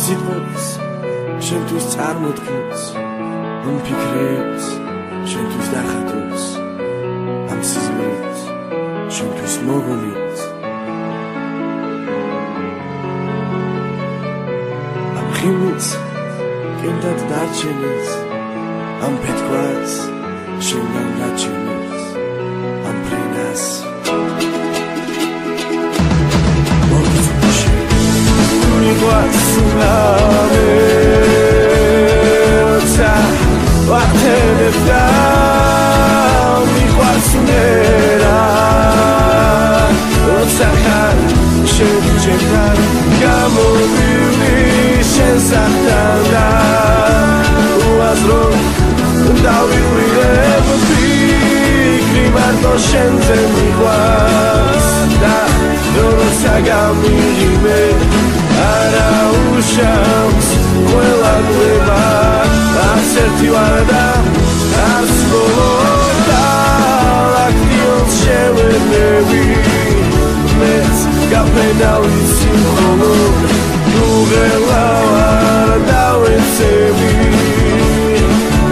სიტყვებს შენთვის წარმოთქმის ამ ფიქრებს შენთვის დახატოს ამ სიზმრებს შენთვის მოგონებს ამ ხილს კენდად დარჩენილს ამ ფეთქვას შენგან გაჩენილს ამ ფრენას შენზე მიყვარს და როცა გამიღიმე არა უშავს ყველა გლება არც ერთი ვარ და არც ბოლო გალაქტიონს შევერნები მეც გაფრენავის მხოლოდ ნუღელა ვარ დავეცები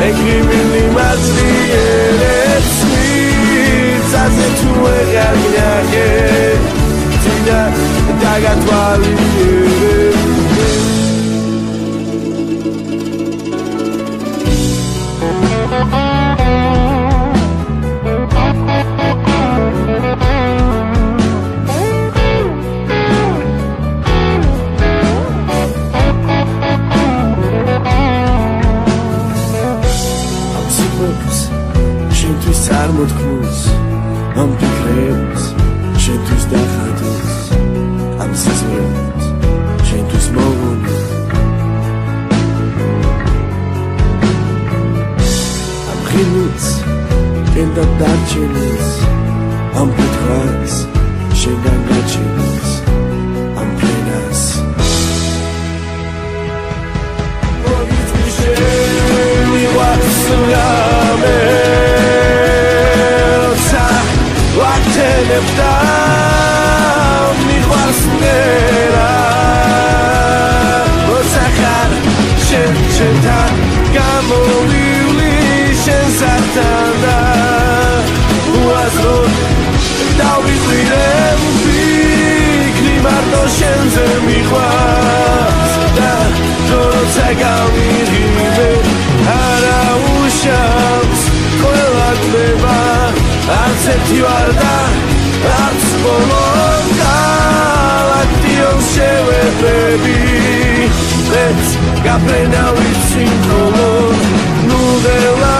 ეგრიმილი მაწლიერებს Saze tu egargnake Tina dagatwali Am sitweks შენთვის წარმოთქმის ამ ფიქრებს შენთვის დახატოს ამ სიზმრებს შენთვის მოგონებს ამ ხილს კენდად დარჩენილს ამ ფეთქვას შენგან გაჩენილს ამ ფრენას მოგიწვიშენი ვაცლამე Nefta mikhwas nera Osakhar shen-shentan gamovili shen-satanda Uazrod davitvirem fikri mardo shenze mikhwas Da rotsa gamighime ara ushams qvela gveba arts erti var da arts bolo galaktions sheverdrebi Let's gafrenavit simkolod nudela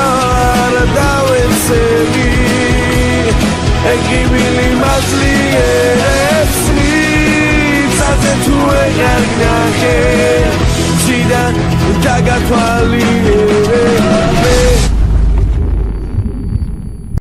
ar davetsemi egibili mazlierets mitsaze tu egargnake Zidan dagatwali